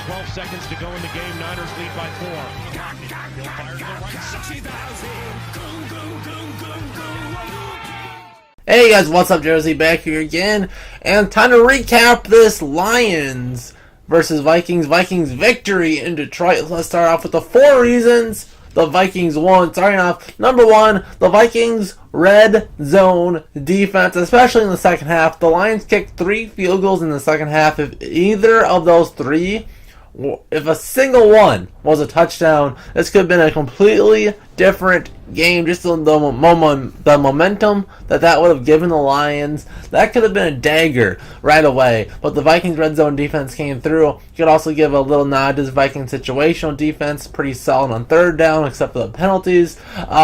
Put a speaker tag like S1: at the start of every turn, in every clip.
S1: 12 seconds to go in the game. Niners lead by 4. He'll fire to the right side.
S2: Hey guys, what's up? Jersey back here again, and time to recap this Lions versus Vikings victory in Detroit. Let's start off with the 4 reasons the Vikings won. Starting off, number 1, the Vikings red zone defense, especially in the second half. The Lions kicked 3 field goals in the second half. If either of those 3, if a single one was a touchdown, this could have been a completely different game. Just the momentum that would have given the Lions, that could have been a dagger right away. But the Vikings red zone defense came through. You could also give a little nod to the Vikings situational defense, pretty solid on third down except for the penalties.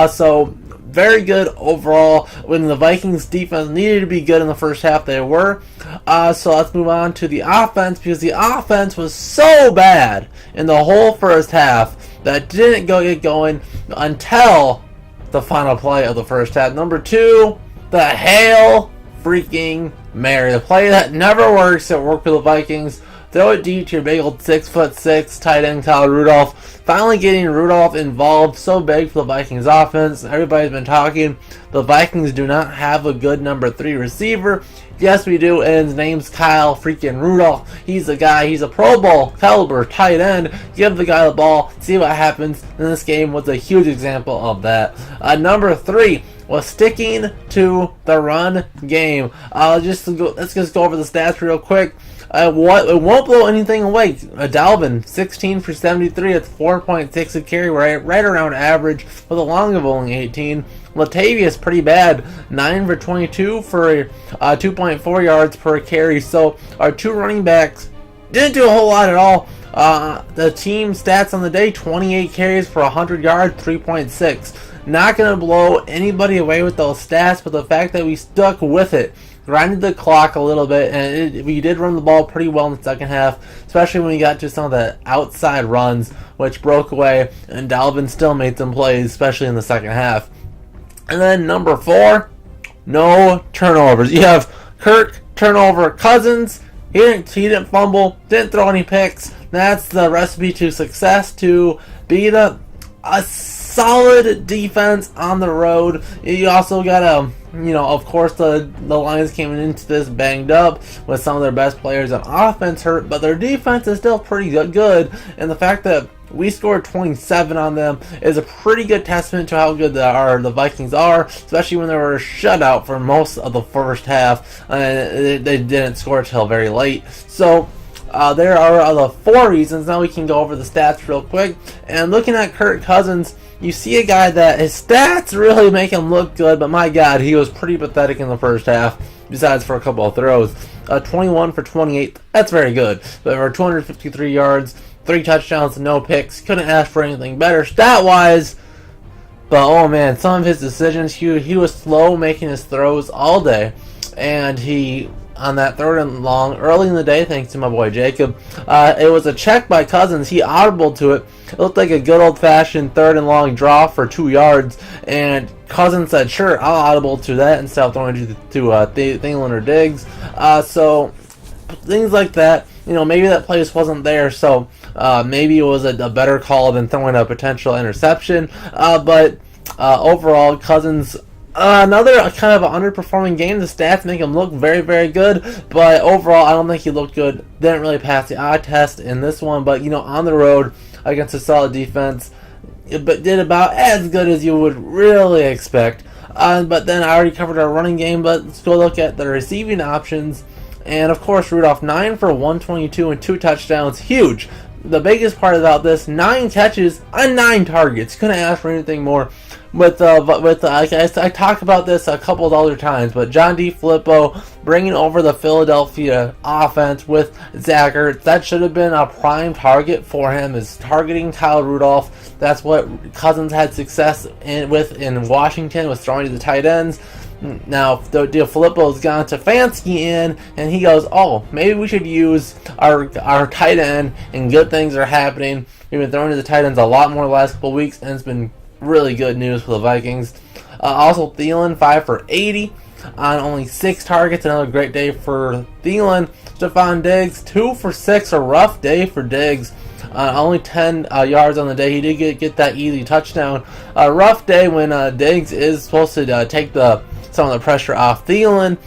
S2: So very good overall. When the Vikings defense needed to be good in the first half, they were. So let's move on to the offense, because the offense was so bad in the whole first half that didn't get going until the final play of the first half. Number 2, the Hail freaking Mary. The play that never works. It worked for the Vikings. Throw it deep to your big old 6'6" tight end Kyle Rudolph. Finally getting Rudolph involved, so big for the Vikings offense. Everybody's been talking. The Vikings do not have a good number 3 receiver. Yes, we do, and his name's Kyle freaking Rudolph. He's the guy. He's a Pro Bowl caliber tight end. Give the guy the ball, see what happens. And this game was a huge example of that. Number 3 was sticking to the run game. Let's just go over the stats real quick. It won't blow anything away. Dalvin, 16 for 73. That's 4.6 a carry, right around average, with a long of only 18. Latavius, pretty bad, 9 for 22 for 2.4 yards per carry. So our 2 running backs didn't do a whole lot at all. The team stats on the day, 28 carries for 100 yards, 3.6. Not going to blow anybody away with those stats, but the fact that we stuck with it, grinded the clock a little bit, and we did run the ball pretty well in the second half, especially when we got to some of the outside runs, which broke away, and Dalvin still made some plays, especially in the second half. And then number 4, no turnovers. You have Kirk turnover Cousins. He didn't fumble, didn't throw any picks. That's the recipe to success, to beat a solid defense on the road. You also got of course the Lions came into this banged up with some of their best players on offense hurt, but their defense is still pretty good. And the fact that we scored 27 on them is a pretty good testament to how good the Vikings are, especially when they were shut out for most of the first half, and they didn't score until very late. So there are the 4 reasons. Now we can go over the stats real quick. And looking at Kirk Cousins, you see a guy that his stats really make him look good, but my God, he was pretty pathetic in the first half, besides for a couple of throws. 21 for 28, that's very good. But for 253 yards, 3 touchdowns, no picks, couldn't ask for anything better stat-wise. But oh man, some of his decisions, he was slow making his throws all day. And on that 3rd and long, early in the day, thanks to my boy Jacob, it was a check by Cousins. He audibled to it. It looked like a good old-fashioned 3rd and long draw for 2 yards, and Cousins said, "Sure, I'll audible to that," instead of throwing it to Thielen or Diggs. So things like that. Maybe that play just wasn't there, so maybe it was a better call than throwing a potential interception. But overall, Cousins, another kind of an underperforming game. The stats make him look very, very good, but overall, I don't think he looked good. Didn't really pass the eye test in this one, but on the road against a solid defense, but did about as good as you would really expect. But then I already covered our running game, but let's go look at the receiving options. And of course, Rudolph, 9 for 122 and 2 touchdowns, huge. The biggest part about this, 9 catches on 9 targets. Couldn't ask for anything more. I talked about this a couple of other times, but John D. Filippo bringing over the Philadelphia offense with Zach Ertz, that should have been a prime target for him, is targeting Kyle Rudolph. That's what Cousins had success in Washington, was throwing to the tight ends. Now, Filippo's gone to Stefanski in, and he goes, oh, maybe we should use our tight end, and good things are happening. We've been throwing to the tight ends a lot more the last couple of weeks, and it's been really good news for the Vikings. Also, Thielen, 5 for 80. on only 6 targets. Another great day for Thielen. Stephon Diggs, 2 for 6, a rough day for Diggs. Only 10 yards on the day. He did get that easy touchdown. A rough day when Diggs is supposed to take some of the pressure off Thielen.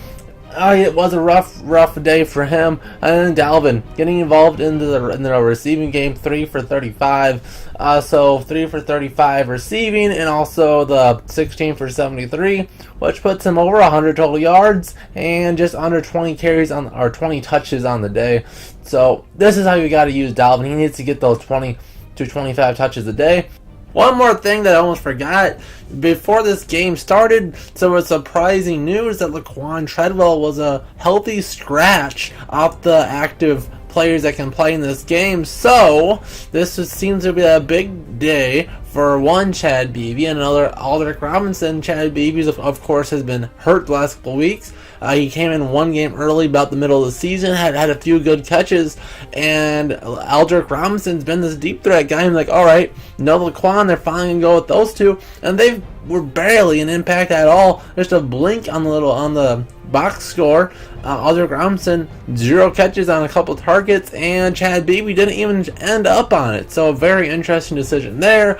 S2: It was a rough day for him. And then Dalvin getting involved in the receiving game, 3 for 35. So 3 for 35 receiving, and also the 16 for 73, which puts him over 100 total yards and just under 20 carries or 20 touches on the day. So this is how you got to use Dalvin. He needs to get those 20 to 25 touches a day. One more thing that I almost forgot before this game started, so it's surprising news that Laquan Treadwell was a healthy scratch off the active players that can play in this game. So this seems to be a big day for one Chad Beebe and another Aldrick Robinson. Chad Beebe, of course, has been hurt the last couple weeks. He came in one game early, about the middle of the season, had a few good catches, and Aldrick Robinson's been this deep threat guy. I'm like, all right, no Laquan, they're finally gonna go with those two, and they were barely an impact at all. Just a blink on the box score. Aldrick Robinson, 0 catches on a couple targets, and Chad Beebe didn't even end up on it. So a very interesting decision there.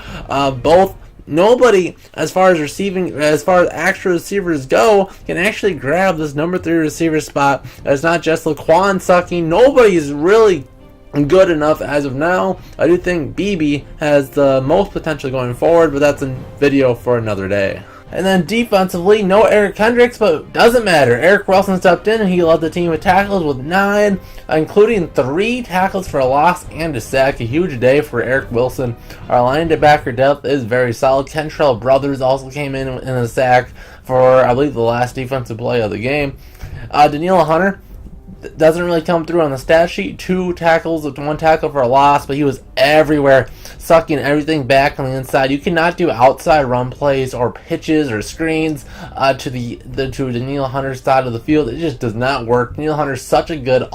S2: Nobody, as far as actual receivers go, can actually grab this number 3 receiver spot. It's not just Laquan sucking. Nobody's really good enough as of now. I do think Beebe has the most potential going forward, but that's a video for another day. And then defensively, no Eric Kendricks, but doesn't matter. Eric Wilson stepped in and he led the team with tackles with 9, including 3 tackles for a loss and a sack. A huge day for Eric Wilson. Our linebacker depth is very solid. Kentrell Brothers also came in a sack for, I believe, the last defensive play of the game. Danielle Hunter doesn't really come through on the stat sheet. 2 tackles with 1 tackle for a loss, but he was everywhere, sucking everything back on the inside. You cannot do outside run plays or pitches or screens to Danielle Hunter's side of the field. It just does not work. Danielle Hunter's such a good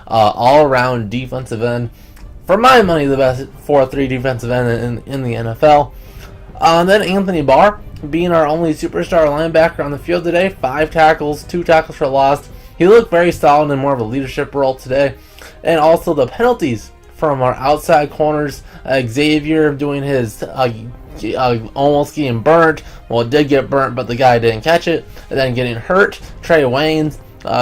S2: all-around defensive end. For my money, the best 4-3 defensive end in the NFL. Then Anthony Barr, being our only superstar linebacker on the field today, 5 tackles, 2 tackles for a loss. He looked very solid in more of a leadership role today. And also the penalties from our outside corners. Xavier doing his almost getting burnt. Well, it did get burnt, but the guy didn't catch it. And then getting hurt. Trey Waynes,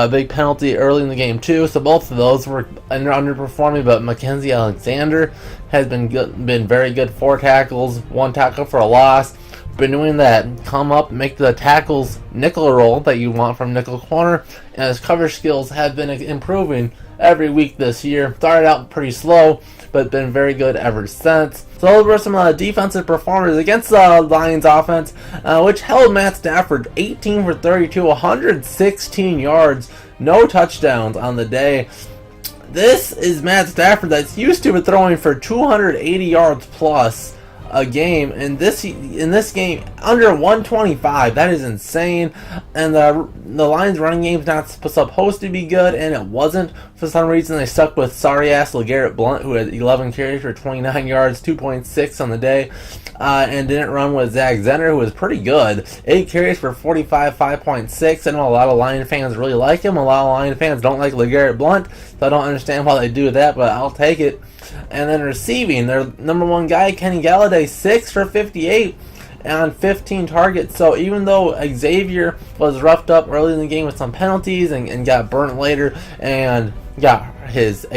S2: big penalty early in the game too. So both of those were underperforming, but Mackenzie Alexander has been very good. 4 tackles, 1 tackle for a loss. Been doing that, come up, make the tackles nickel roll that you want from nickel corner, and his cover skills have been improving every week this year. Started out pretty slow, but been very good ever since. So those were some defensive performers against the Lions offense, which held Matt Stafford 18 for 32, 116 yards, no touchdowns on the day. This is Matt Stafford that's used to throwing for 280 yards plus a game, and in this game under 125. That is insane. And the Lions running game is not supposed to be good, and it wasn't. For some reason they stuck with sorry ass LeGarrette Blount, who had 11 carries for 29 yards, 2.6 on the day, and didn't run with Zach Zenner, who was pretty good. 8 carries for 45, 5.6. I know a lot of Lion fans really like him. A lot of Lion fans don't like LeGarrette Blount, so I don't understand why they do that, but I'll take it. And then receiving, their number 1 guy, Kenny Galladay, 6 for 58 on 15 targets. So even though Xavier was roughed up early in the game with some penalties and got burnt later and got his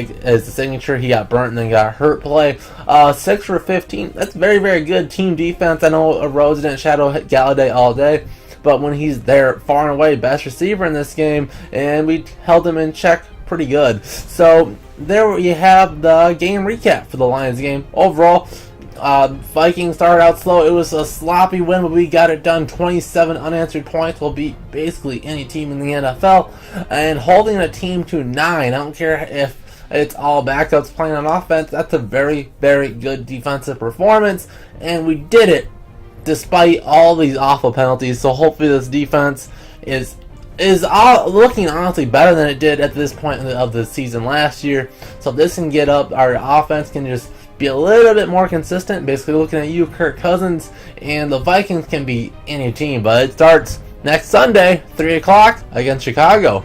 S2: signature, he got burnt and then got hurt play. 6 for 15. That's very, very good team defense. I know Rhodes didn't shadow Galladay all day, but when he's there, far and away best receiver in this game, and we held him in check pretty good. So there you have the game recap for the Lions game. Overall, Vikings started out slow. It was a sloppy win, but we got it done. 27 unanswered points will beat basically any team in the NFL. And holding a team to 9, I don't care if it's all backups playing on offense, that's a very, very good defensive performance. And we did it despite all these awful penalties. So hopefully this defense is looking honestly better than it did at this point of the season last year. So if this can get up, our offense can just be a little bit more consistent. Basically looking at you, Kirk Cousins, and the Vikings can be any team, but it starts next Sunday, 3 o'clock against Chicago.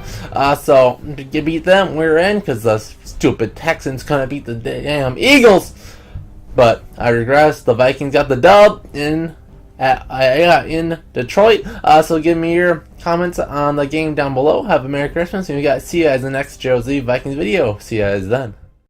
S2: So if you beat them, we're in, because the stupid Texans couldn't beat the damn Eagles. But I regress. The Vikings got the dub in Detroit. So give me your comments on the game down below. Have a Merry Christmas, and see you guys in the next JOZ Vikings video. See you guys then.